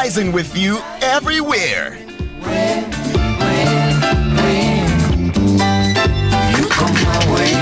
rising with you everywhere. You come my way.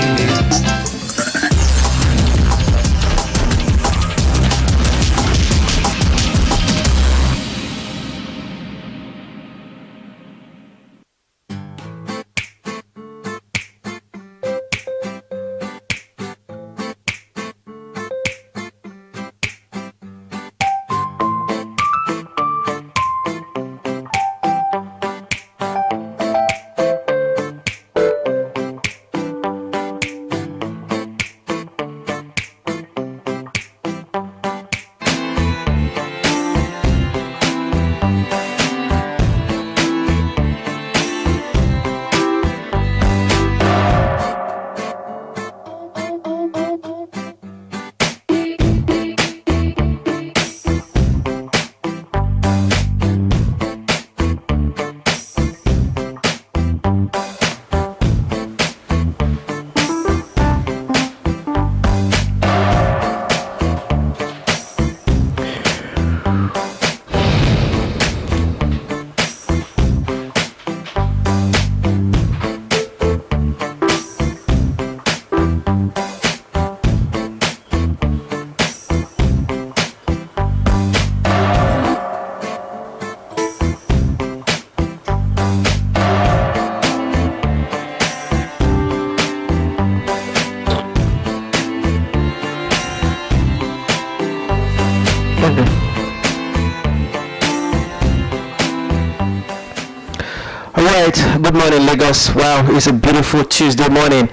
Alright, good morning Lagos. Wow, it's a beautiful Tuesday morning,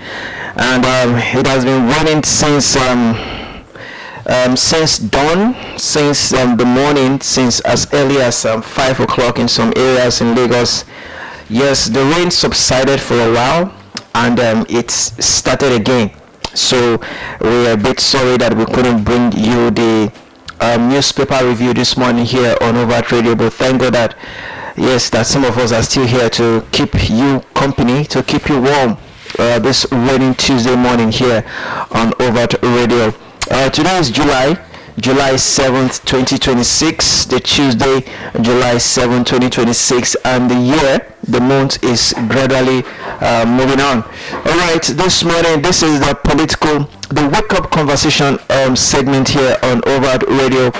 and it has been raining since dawn, since the morning, since as early as 5 o'clock in some areas in Lagos. Yes, the rain subsided for a while, and it's started again. So we're a bit sorry that we couldn't bring you the newspaper review this morning here on Overt Radio, but thank God that yes, that some of us are still here to keep you company, to keep you warm this raining Tuesday morning here on Overt Radio. Today is July 7th, 2026, the Tuesday, July 7th, 2026, and the month is gradually moving on. Alright, this morning, this is the wake up conversation segment here on Overt Radio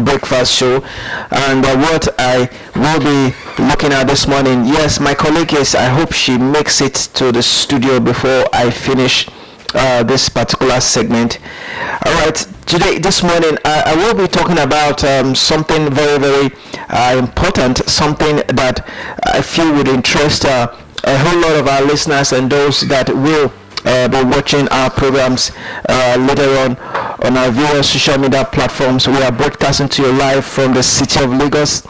breakfast show, and what I will be looking at this morning. Yes, my colleague I hope she makes it to the studio before I finish this particular segment. All right, this morning I will be talking about something very, very important, something that I feel would interest a whole lot of our listeners and those that will be watching our programs later on our various social media platforms. We are broadcasting to you live from the city of Lagos.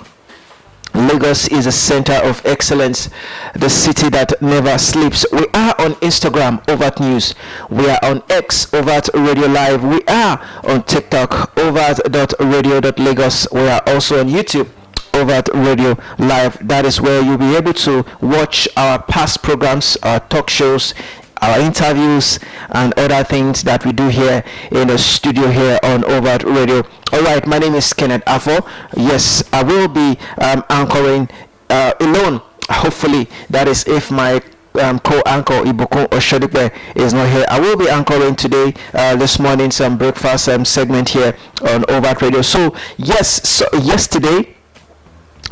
Lagos is a center of excellence, the city that never sleeps. We are on Instagram, Overt News. We are on X, Overt Radio Live. We are on TikTok, overt.radio.lagos. We are also on YouTube, Overt Radio Live. That is where you'll be able to watch our past programs, our talk shows, our interviews, and other things that we do here in the studio here on Overt Radio. Alright, my name is Kenneth Afo. Yes, I will be anchoring alone, hopefully. That is if my co-anchor Ibukun Oshodipe is not here. I will be anchoring today, this morning, some breakfast segment here on Overt Radio. So yes, yesterday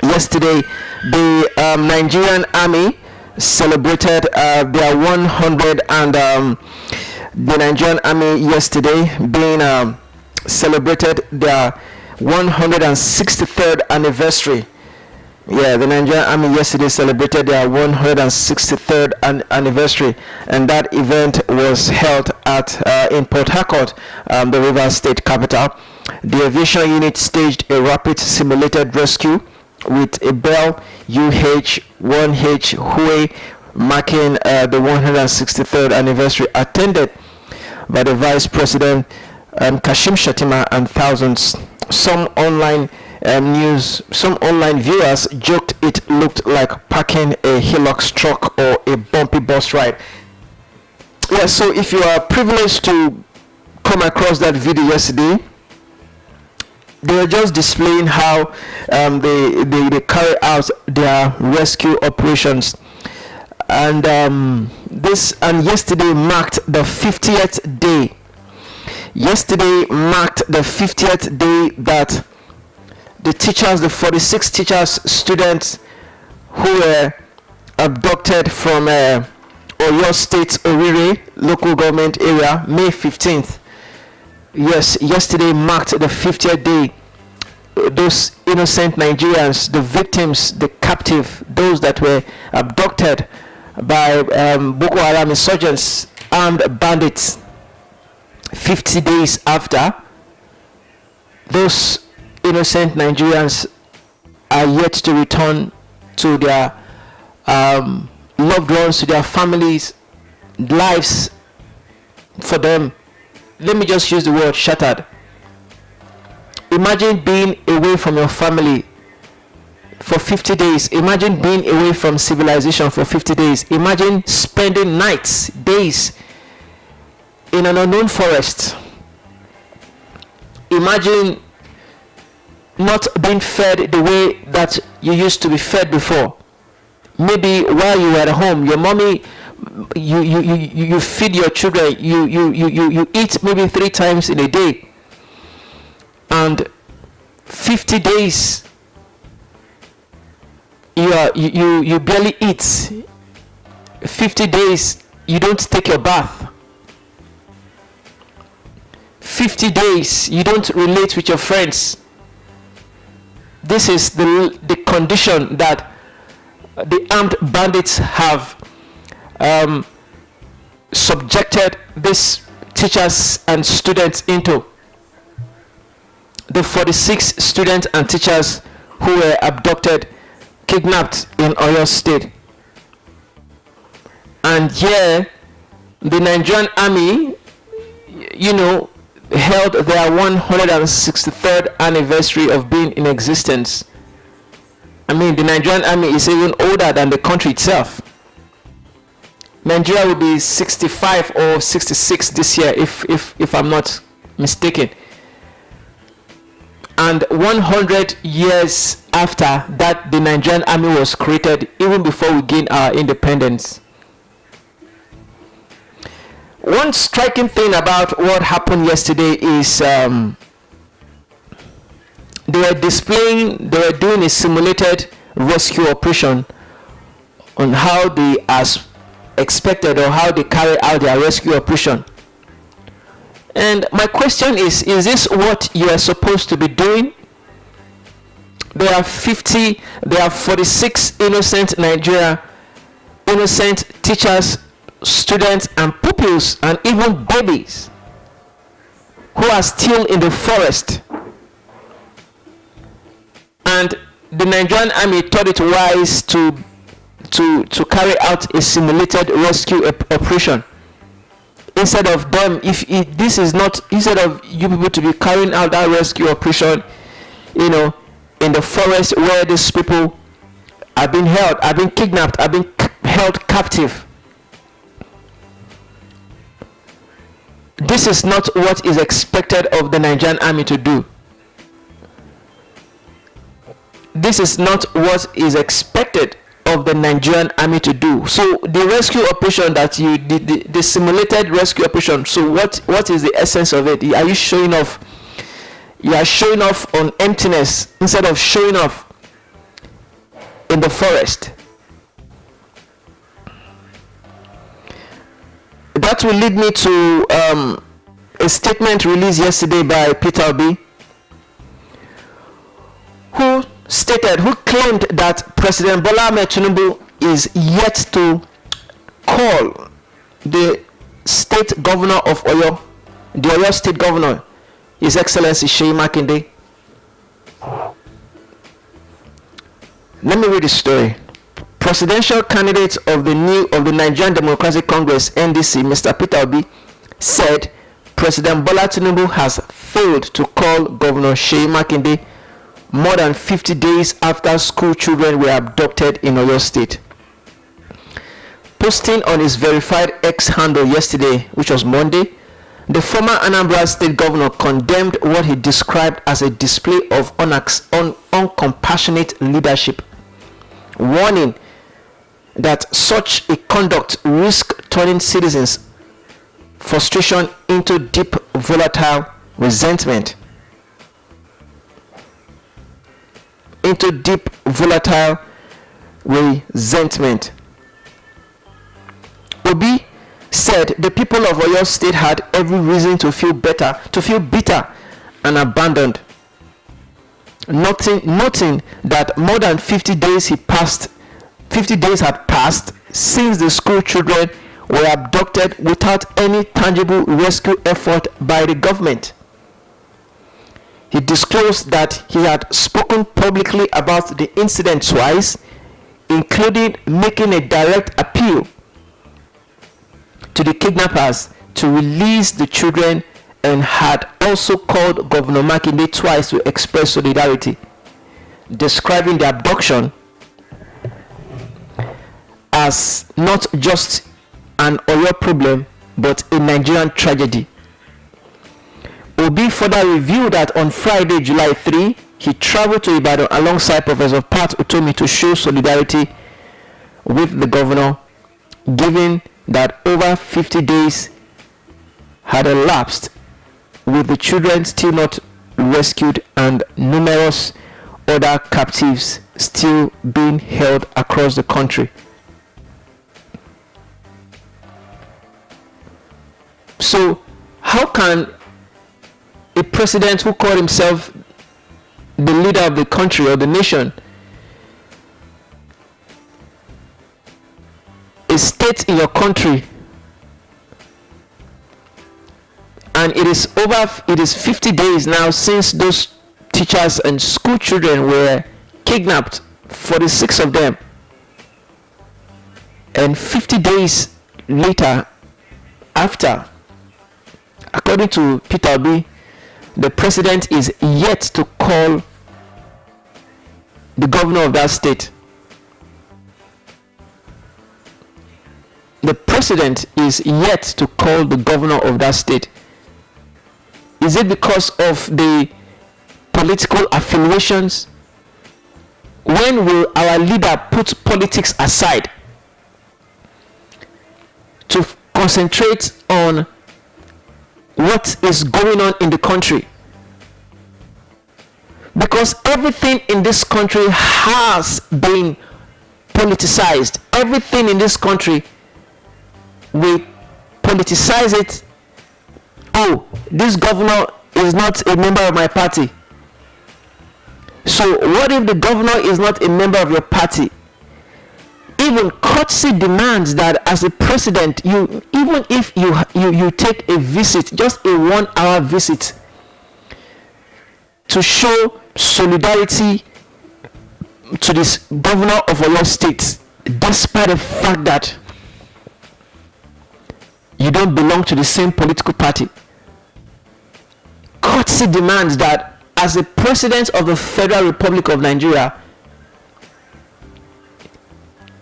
the Nigerian Army celebrated their 100 and the Nigerian Army yesterday being celebrated their 163rd anniversary. Yeah, the Nigerian Army yesterday celebrated their 163rd anniversary, and that event was held at in Port Harcourt, the Rivers State capital. The aviation unit staged a rapid simulated rescue with a Bell UH-1H Huey marking the 163rd anniversary, attended by the Vice President Kashim Shettima and thousands. Some online viewers joked it looked like parking a Hilux truck or a bumpy bus ride. Yeah, so if you are privileged to come across that video yesterday, They were just displaying how they carry out their rescue operations. And yesterday marked the 50th day. Yesterday marked the 50th day that the teachers, the 46 teachers, students who were abducted from Oyo State, Orire local government area, May 15th. Yes, yesterday marked the 50th day. Those innocent Nigerians, the victims, the captive, those that were abducted by Boko Haram insurgents, armed bandits. 50 days after, those innocent Nigerians are yet to return to their loved ones, to their families. Lives for them, let me just use the word shattered. Imagine being away from your family for 50 days. Imagine being away from civilization for 50 days. Imagine spending nights, days in an unknown forest. Imagine not being fed the way that you used to be fed before. Maybe while you were at home, your mommy, you feed your children, you eat maybe 3 times in a day. And 50 days you barely eat. 50 days you don't take your bath. 50 days you don't relate with your friends. This is the condition that the armed bandits have subjected these teachers and students into. The 46 students and teachers who were abducted, kidnapped in Oyo State. And here, the Nigerian army, held their 163rd anniversary of being in existence. I mean, the Nigerian army is even older than the country itself. Nigeria will be 65 or 66 this year, if I'm not mistaken. And 100 years after that, the Nigerian army was created, even before we gained our independence. One striking thing about what happened yesterday is they were doing a simulated rescue operation on how they, as expected, or how they carry out their rescue operation. And my question is this what you are supposed to be doing? There are 46 innocent innocent teachers, students, and pupils, and even babies who are still in the forest. And the Nigerian army thought it wise to carry out a simulated rescue operation. Instead of them, instead of you people to be carrying out that rescue operation, in the forest where these people have been held, have been kidnapped, have been held captive. This is not what is expected of the Nigerian army to do. This is not what is expected of the Nigerian army to do. So the rescue operation that you did, the simulated rescue operation, so what is the essence of it? Are you showing off? You are showing off on emptiness instead of showing off in the forest. That will lead me to a statement released yesterday by Peter Obi, who claimed that President Bola Ahmed Tinubu is yet to call the state governor of Oyo, the Oyo state governor, His Excellency Seyi Makinde. Let me read the story. Presidential candidate of the Nigerian Democratic Congress (NDC), Mr. Peter Obi, said President Bola Tinubu has failed to call Governor Seyi Makinde more than 50 days after school children were abducted in Oyo State. Posting on his verified X handle yesterday, which was Monday, The former Anambra State governor condemned what he described as a display of uncompassionate leadership, warning that such a conduct risks turning citizens' frustration into deep, volatile resentment. Obi said the people of Oyo State had every reason to feel bitter and abandoned, noting that more than 50 days had passed since the school children were abducted without any tangible rescue effort by the government. He disclosed that he had spoken publicly about the incident twice, including making a direct appeal to the kidnappers to release the children, and had also called Governor Makinde twice to express solidarity, describing the abduction as not just an Oyo problem but a Nigerian tragedy. Obi further revealed that on Friday, July 3, he traveled to Ibadan alongside Professor Pat Utomi to show solidarity with the governor, given that over 50 days had elapsed with the children still not rescued and numerous other captives still being held across the country. So, how can a president who called himself the leader of the country or the nation, a state in your country, and it is 50 days now since those teachers and school children were kidnapped, 46 of them, and 50 days later, after, according to Peter Obi, the president is yet to call the governor of that state. The president is yet to call the governor of that state. Is it because of the political affiliations? When will our leader put politics aside to concentrate on what is going on in the country? Because everything in this country has been politicized. Everything in this country, we politicize it. Oh, this governor is not a member of my party. So what if the governor is not a member of your party? Even courtesy demands that as a president, even if you take a visit, just a 1 hour visit, to show solidarity to this governor of Oyo State, despite the fact that you don't belong to the same political party. Courtesy demands that as a president of the Federal Republic of Nigeria,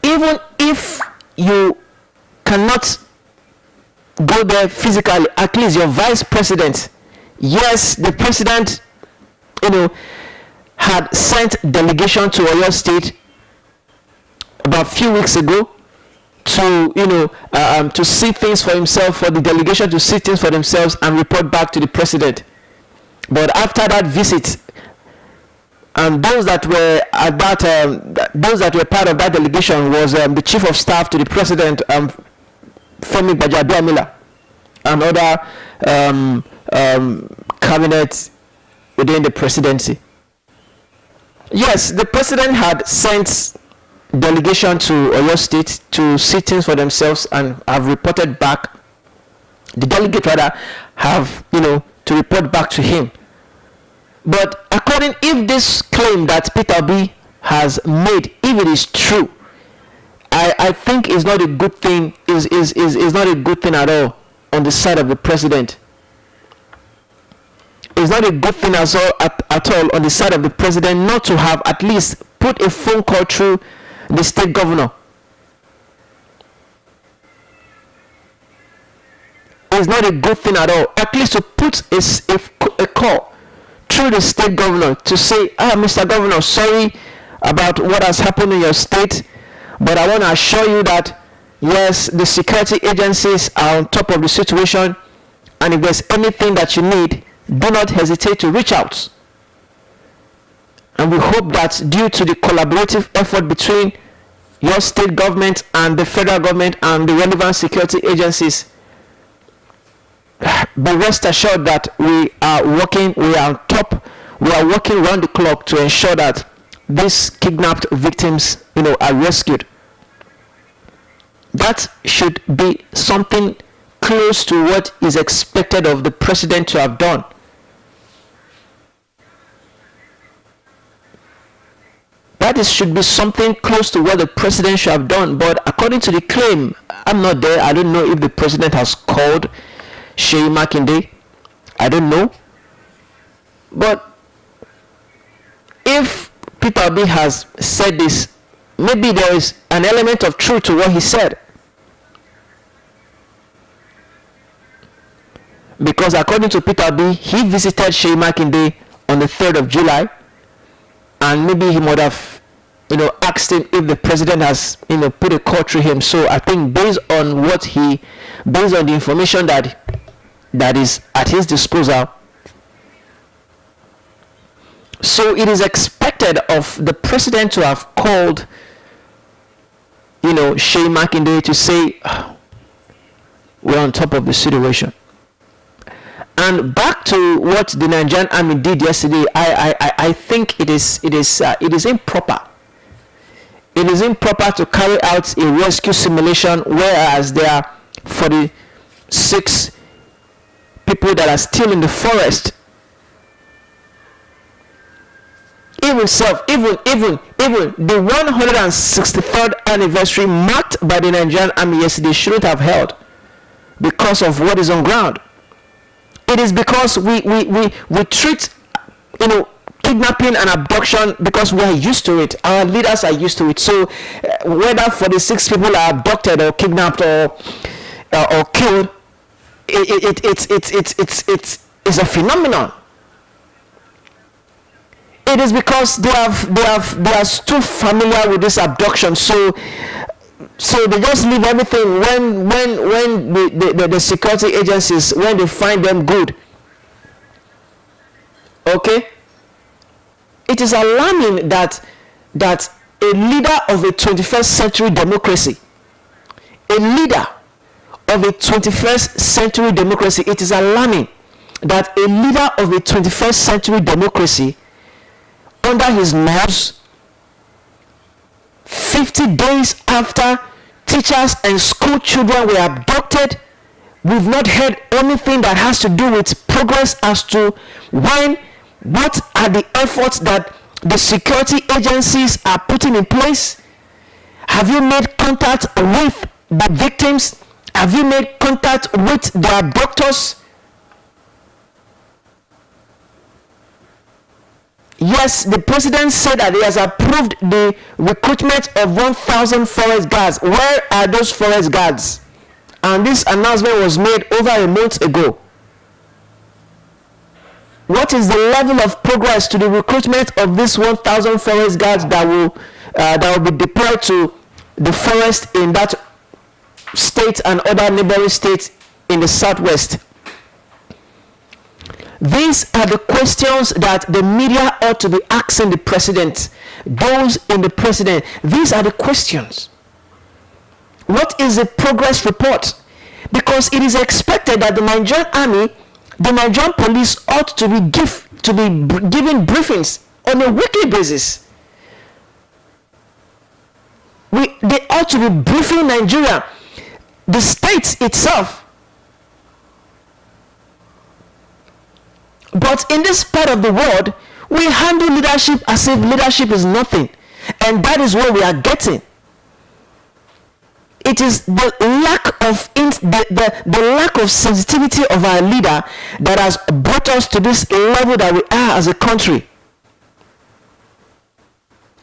even if you cannot go there physically, at least your vice president, yes, the president, had sent delegation to Oyo State about a few weeks ago to see things for himself, for the delegation to see things for themselves and report back to the president. But after that visit, those that were at that, those that were part of that delegation was the chief of staff to the president, Femi Gbajabiamila, and other cabinets within the presidency. Yes, the president had sent delegation to Oyo State to see things for themselves and have reported back. The delegate rather have to report back to him. But if this claim that Peter Obi has made, if it is true, I think is not a good thing. Is not a good thing at all on the side of the president. It's not a good thing at all on the side of the president not to have at least put a phone call through the state governor. A is not a good thing at all. At least to put a call through the state governor to say, Mr. Governor, sorry about what has happened in your state, but I want to assure you that yes, the security agencies are on top of the situation, and if there's anything that you need, do not hesitate to reach out. And we hope that due to the collaborative effort between your state government and the federal government and the relevant security agencies, be rest assured that we are working around the clock to ensure that these kidnapped victims, are rescued. That should be something close to what is expected of the president to have done. Should be something close to what the president should have done. But according to the claim, I'm not there. I don't know if the president has called Sheyi Makinde. I don't know. But if Peter Obi has said this, maybe there is an element of truth to what he said. Because according to Peter Obi, he visited Sheyi Makinde on the 3rd of July, and maybe he might have asked him if the president has put a call through him. So I think based on the information that is at his disposal, so it is expected of the president to have called Sheyi Makinde to say we're on top of the situation. And back to what the Nigerian army did yesterday, I think it is improper. It is improper to carry out a rescue simulation whereas there are 46 people that are still in the forest. Even the 163rd anniversary marked by the Nigerian army yesterday shouldn't have held because of what is on ground. It is because we treat kidnapping and abduction because we are used to it. Our leaders are used to it. So whether 46 people are abducted or kidnapped or killed, it's a phenomenon. It is because they are too familiar with this abduction. So they just leave everything when the security agencies, when they find them good. Okay? It is alarming that a leader of a 21st century democracy, it is alarming that a leader of a 21st century democracy, under his nose, 50 days after teachers and school children were abducted, we've not heard anything that has to do with progress as to what are the efforts that the security agencies are putting in place. Have you made contact with the victims? Have you made contact with the abductors? Yes, the president said that he has approved the recruitment of 1,000 forest guards. Where are those forest guards? And this announcement was made over a month ago. What is the level of progress to the recruitment of these 1,000 forest guards that will be deployed to the forest in that state and other neighboring states in the southwest? These are the questions that the media ought to be asking the president, those in the president. These are the questions. What is the progress report? Because it is expected that the Nigerian army, the Nigerian police ought to be giving briefings on a weekly basis. They ought to be briefing Nigeria, the state itself. But in this part of the world, we handle leadership as if leadership is nothing. And that is what we are getting. It is the lack of sensitivity of our leader that has brought us to this level that we are as a country.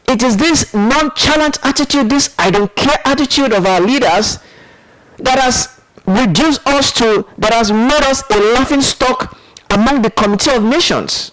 It is this nonchalant attitude, this I don't care attitude of our leaders that has reduced us to, that has made us a laughing stock among the Committee of Nations.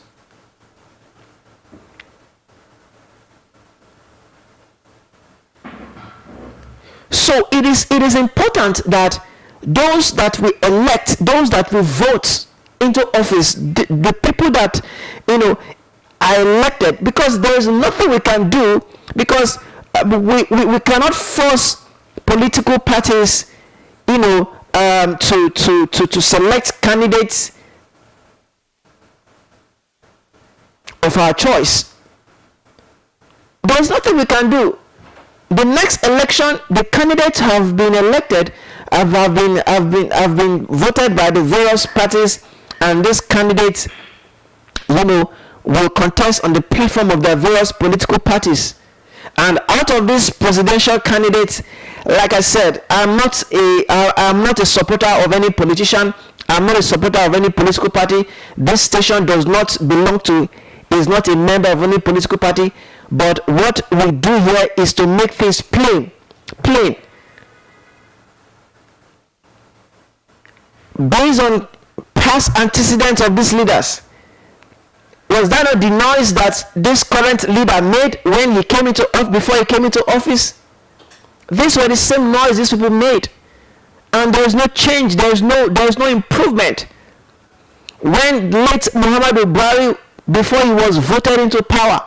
So it is important that those that we elect, those that we vote into office, the people that are elected, because there is nothing we can do, because we cannot force political parties to select candidates of our choice. There is nothing we can do. The next election, the candidates have been elected, have been voted by the various parties, and these candidates, will contest on the platform of their various political parties. And out of these presidential candidates, like I said, I'm not a supporter of any politician. I'm not a supporter of any political party. This station does not belong to, is not a member of any political party. But what we do here is to make things plain. Based on past antecedents of these leaders, was that not the noise that this current leader made when he came into before he came into office? These were the same noise these people made, and there is no change. There is no improvement. When late Muhammadu Buhari, before he was voted into power,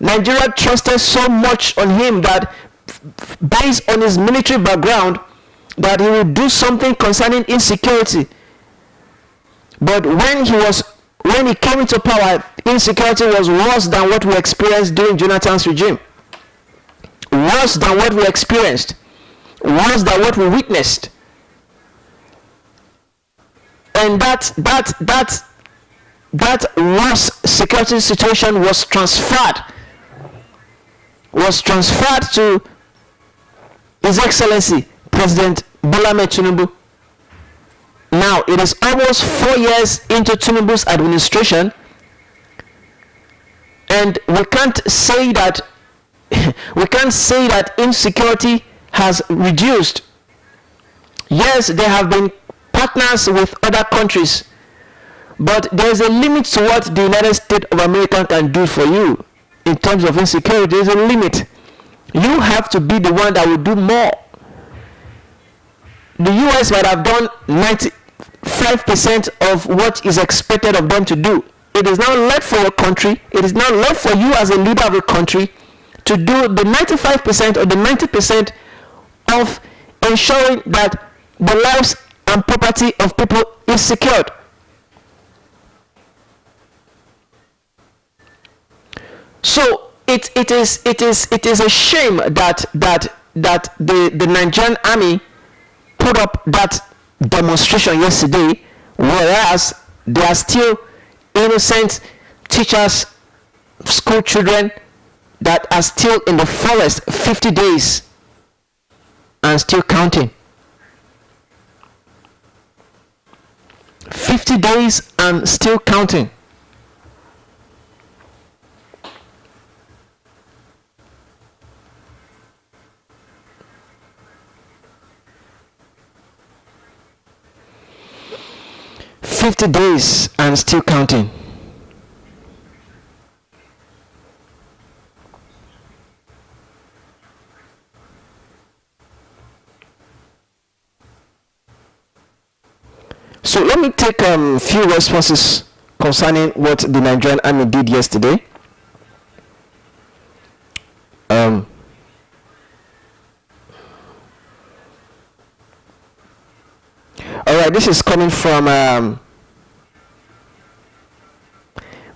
Nigeria trusted so much on him that, based on his military background, that he would do something concerning insecurity. But when he came into power, insecurity was worse than what we experienced during Jonathan's regime. Worse than what we experienced. Worse than what we witnessed. And that worse security situation was transferred to His Excellency President Bola Ahmed Tinubu. Now it is almost 4 years into Tinubu's administration, and we can't say that insecurity has reduced. Yes, there have been partners with other countries, but there is a limit to what the United States of America can do for you in terms of insecurity. There is a limit. You have to be the one that will do more. The US might have done 95% of what is expected of them to do. It is now left for your country, it is now left for you as a leader of a country to do the 95% or the 90% of ensuring that the lives and property of people is secured. So it is a shame that the Nigerian army put up that demonstration yesterday, whereas there are still innocent teachers, school children that are still in the forest 50 days and still counting. 50 days and still counting. "50 days and still counting." So let me take a few responses concerning what the Nigerian army did yesterday. All right, this is coming from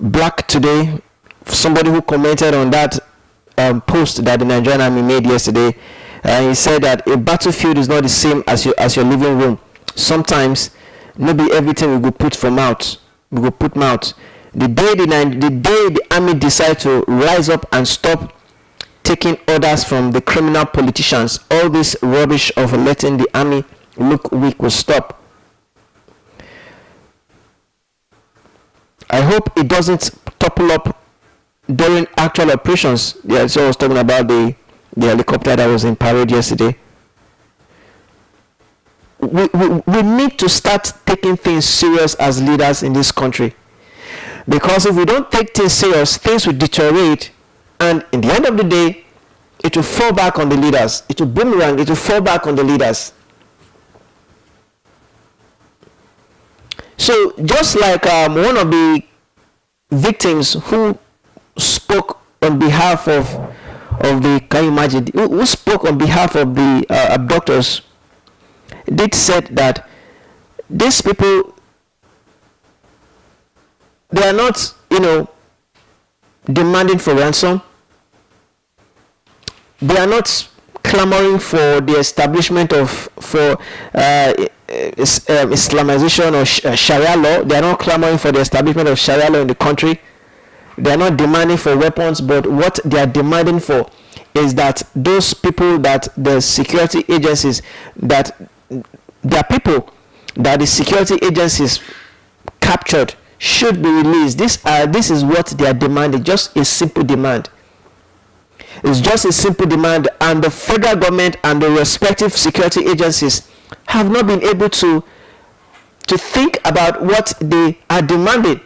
Black Today, somebody who commented on that post that the Nigerian army made yesterday. He said that a battlefield is not the same as your living room. Sometimes maybe everything we go put from out, we go put mouth. The day the army decide to rise up and stop taking orders from the criminal politicians, all this rubbish of letting the army look weak will stop. I hope it doesn't topple up during actual operations. Yeah, so I was talking about the helicopter that was in parade yesterday. we need to start taking things serious as leaders in this country. Because if we don't take things serious, things will deteriorate, and in the end of the day, it will fall back on the leaders. It will boomerang, it will fall back on the leaders. So just like one of the victims who spoke on behalf of the, can you imagine, who spoke on behalf of the abductors, did said that these people, they are not, demanding for ransom. They are not clamoring for the establishment of Islamization or Sharia law. They are not clamoring for the establishment of Sharia law in the country. They are not demanding for weapons, but what they are demanding for is that those people that the security agencies, that there are people that the security agencies captured should be released. This is what they are demanding, just a simple demand. It's just a simple demand, and the federal government and the respective security agencies have not been able to think about what they are demanding,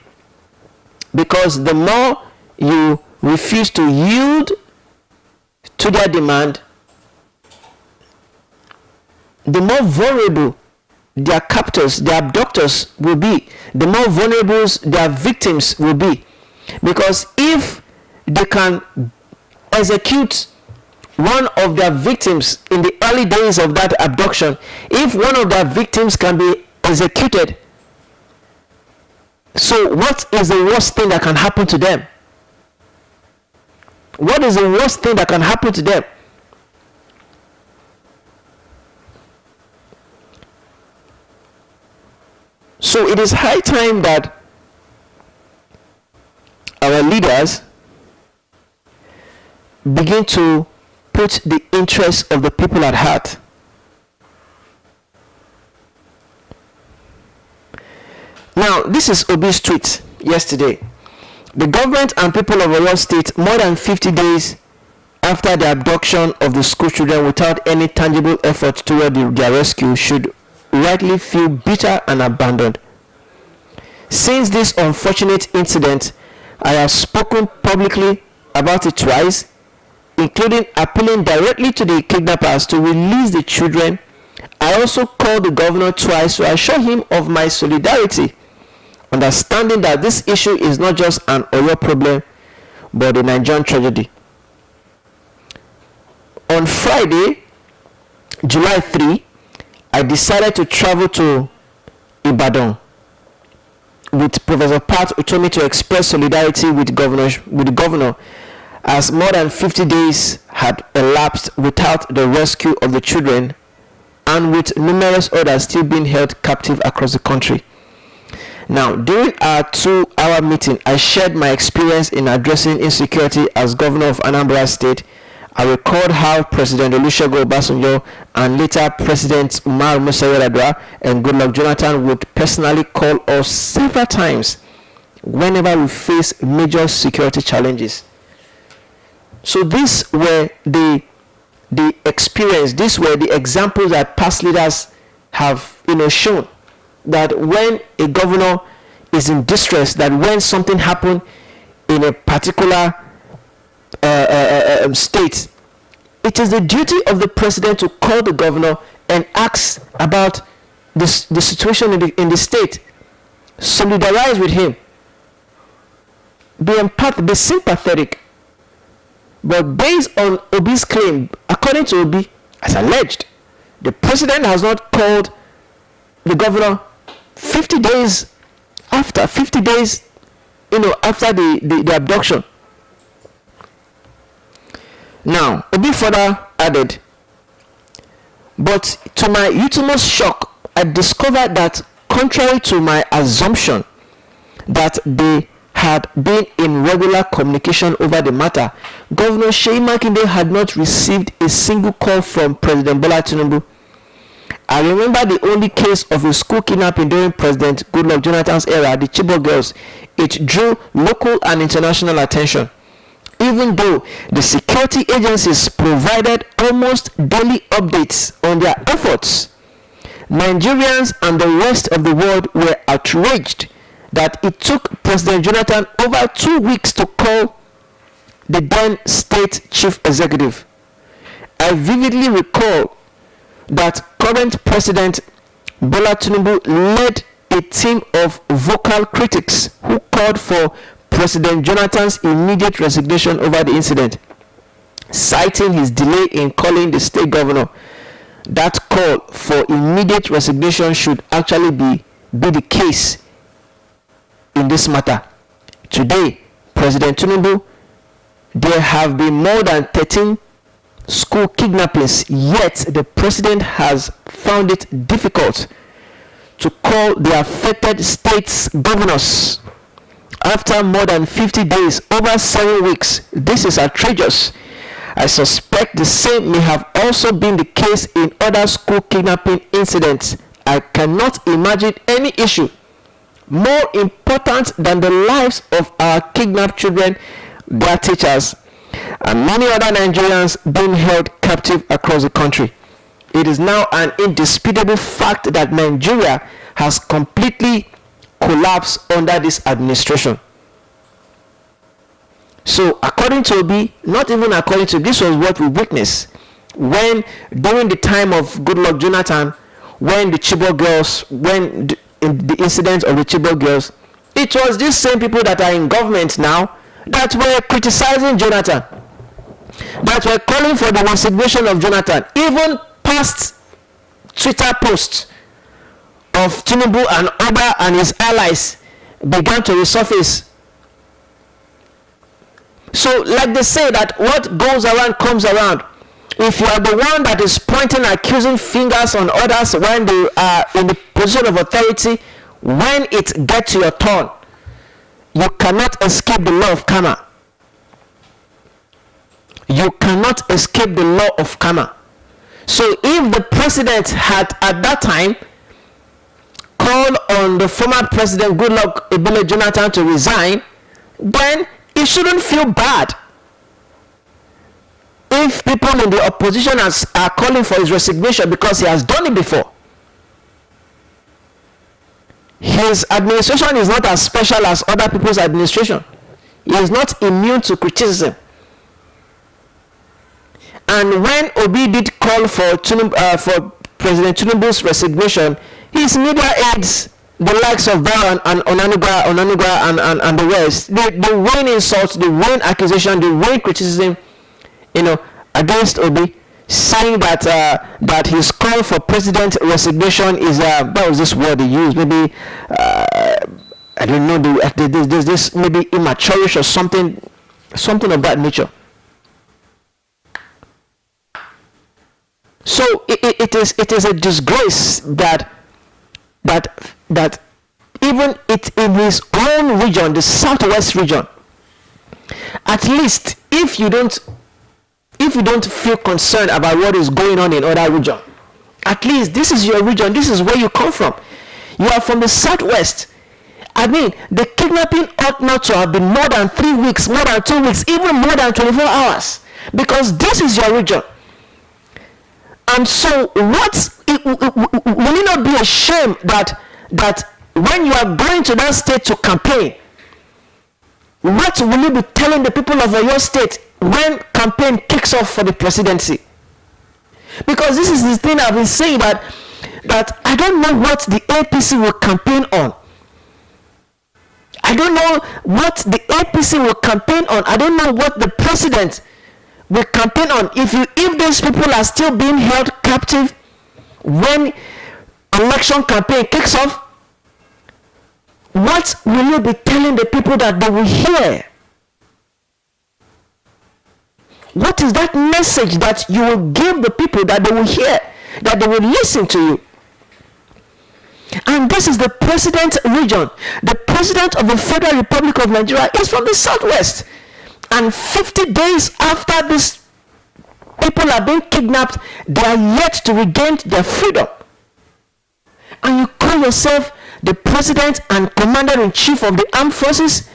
because the more you refuse to yield to their demand, the more vulnerable their captors, their abductors will be, the more vulnerable their victims will be. Because if they can execute one of their victims in the early days of that abduction, if one of their victims can be executed, so what is the worst thing that can happen to them? What is the worst thing that can happen to them? So it is high time that our leaders begin to put the interests of the people at heart. Now, this is Obi's tweet yesterday. The government and people of Overt State, more than 50 days after the abduction of the school children without any tangible effort toward their rescue, should rightly feel bitter and abandoned. Since this unfortunate incident, I have spoken publicly about it twice, including appealing directly to the kidnappers to release the children. I also called the governor twice to assure him of my solidarity, understanding that this issue is not just an Oyo problem, but a Nigerian tragedy. On Friday, July 3, I decided to travel to Ibadan with Professor Pat Utomi to express solidarity with the governor, as more than 50 days had elapsed without the rescue of the children, and with numerous others still being held captive across the country. Now, during our 2-hour meeting, I shared my experience in addressing insecurity as governor of Anambra State. I recalled how President Olusegun Obasanjo and later President Umar Musa Yar'Adua and Goodluck Jonathan would personally call us several times whenever we face major security challenges. So these were the experience, these were the examples that past leaders have shown, that when a governor is in distress, that when something happened in a particular state, it is the duty of the president to call the governor and ask about the situation in the state, solidarize with him, be empathic, be sympathetic. But based on Obi's claim, according to Obi, as alleged, the president has not called the governor 50 days after the abduction. Now, Obi further added, but to my utmost shock, I discovered that contrary to my assumption that they had been in regular communication over the matter, Governor Seyi Makinde had not received a single call from President Bola Tinubu. I remember the only case of a school kidnapping during President Goodluck Jonathan's era, the Chibok girls. It drew local and international attention. Even though the security agencies provided almost daily updates on their efforts, Nigerians and the rest of the world were outraged that it took President Jonathan over 2 weeks to call the then state chief executive. I vividly recall that current President Bola Tinubu led a team of vocal critics who called for President Jonathan's immediate resignation over the incident, citing his delay in calling the state governor. That call for immediate resignation should actually be the case in this matter. Today, President Tinubu, there have been more than 13 school kidnappings, yet the president has found it difficult to call the affected states governors after more than 50 days, over 7 weeks. This is outrageous. I suspect the same may have also been the case in other school kidnapping incidents. I cannot imagine any issue more important than the lives of our kidnapped children, their teachers, and many other Nigerians being held captive across the country. It is now an indisputable fact that Nigeria has completely collapsed under this administration. So according to Obi, not even according to, this was what we witnessed when during the time of Goodluck Jonathan, when the Chibok girls, when the incident of the Chibok girls, it was these same people that are in government now that were criticizing Jonathan, that were calling for the resignation of Jonathan. Even past Twitter posts of Tinubu and Oba and his allies began to resurface. So like they say that what goes around comes around. If you are the one that is pointing accusing fingers on others when they are in the position of authority, when it gets to your turn, you cannot escape the law of karma. You cannot escape the law of karma. So if the president had at that time called on the former president Goodluck Ebele Jonathan to resign, then he shouldn't feel bad if people in the opposition are calling for his resignation, because he has done it before. His administration is not as special as other people's administration. He is not immune to criticism. And when Obi did call for President Tinubu's resignation, his media aides, the likes of Brown and Onanuga and the rest, they rain insults, they rain accusation, they rain criticism, against Obi, saying that his call for president resignation is what was this word they used? Maybe I don't know. There's this maybe immature or something of that nature. So it is a disgrace that even in his own region, the southwest region, at least if you don't feel concerned about what is going on in other region, at least this is your region, this is where you come from. You are from the southwest. I mean, the kidnapping ought not to have been more than 3 weeks, more than 2 weeks, even more than 24 hours, because this is your region. And so will it not be a shame that when you are going to that state to campaign, what will you be telling the people of your state when campaign kicks off for the presidency? Because this is the thing I've been saying, that I don't know what the APC will campaign on. I don't know what the APC will campaign on. I don't know what the president will campaign on. If these people are still being held captive when election campaign kicks off, what will you be telling the people that they will hear? What is that message that you will give the people that they will hear, that they will listen to you? And this is the president region. The president of the Federal Republic of Nigeria is from the southwest. And 50 days after these people are being kidnapped, they are yet to regain their freedom. And you call yourself the president and commander-in-chief of the armed forces?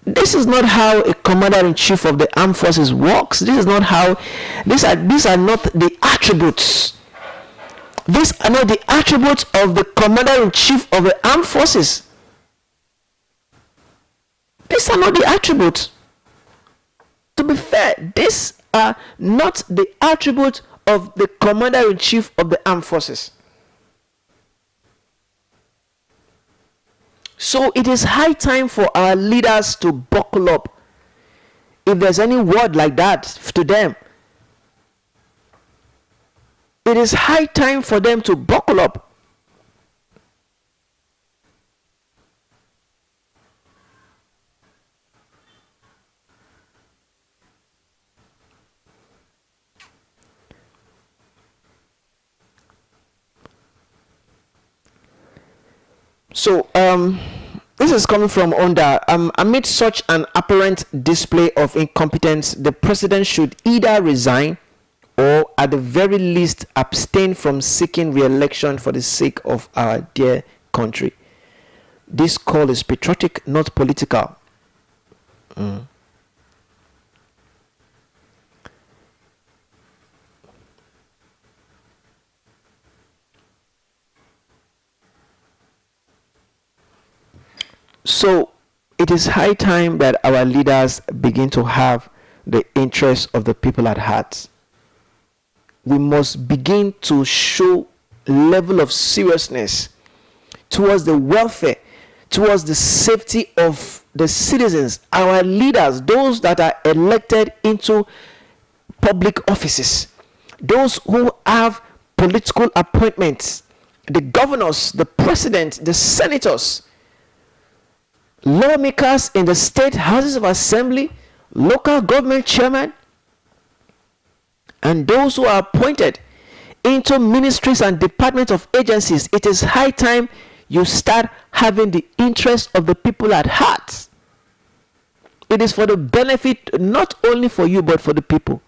This is not how a commander-in-chief of the armed forces works. This is not how, these are not the attributes These are not the attributes of the commander-in-chief of the armed forces. These are not the attributes. To be fair, these are not the attributes of the commander-in-chief of the armed forces. So it is high time for our leaders to buckle up. If there's any word like that to them, it is high time for them to buckle up. So this is coming from Onda. Amid such an apparent display of incompetence, the president should either resign or at the very least abstain from seeking re-election for the sake of our dear country. This call is patriotic, not political. So it is high time that our leaders begin to have the interests of the people at heart. We must begin to show level of seriousness towards the welfare, towards the safety of the citizens, our leaders, those that are elected into public offices, those who have political appointments, the governors, the president, the senators, lawmakers in the state houses of assembly, local government chairman, and those who are appointed into ministries and departments of agencies. It is high time you start having the interest of the people at heart. It is for the benefit not only for you but for the people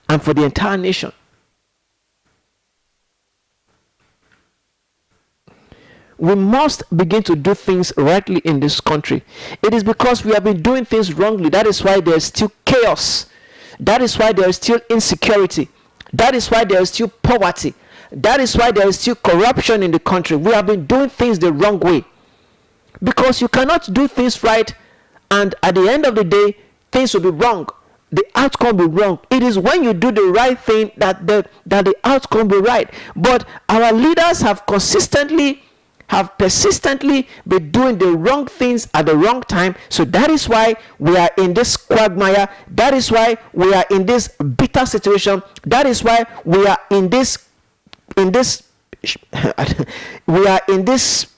and for the entire nation. We must begin to do things rightly in this country. It is because we have been doing things wrongly. That is why there is still chaos. That is why there is still insecurity. That is why there is still poverty. That is why there is still corruption in the country. We have been doing things the wrong way. Because you cannot do things right and at the end of the day, things will be wrong. The outcome will be wrong. It is when you do the right thing that the outcome will be right. But our leaders have persistently been doing the wrong things at the wrong time. So that is why we are in this quagmire. That is why we are in this bitter situation. That is why we are in this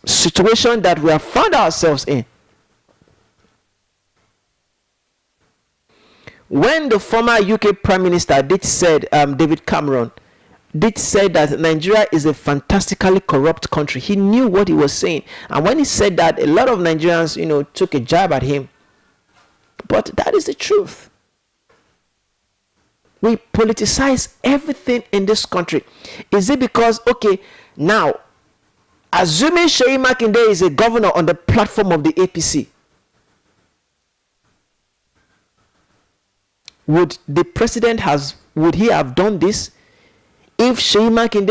situation that we have found ourselves in. When the former UK Prime Minister David Cameron did say that Nigeria is a fantastically corrupt country, he knew what he was saying. And when he said that, a lot of Nigerians, took a jab at him. But that is the truth. We politicize everything in this country. Is it because, okay, now, assuming Seyi Makinde is a governor on the platform of the APC, would he have done this if Seyi Makinde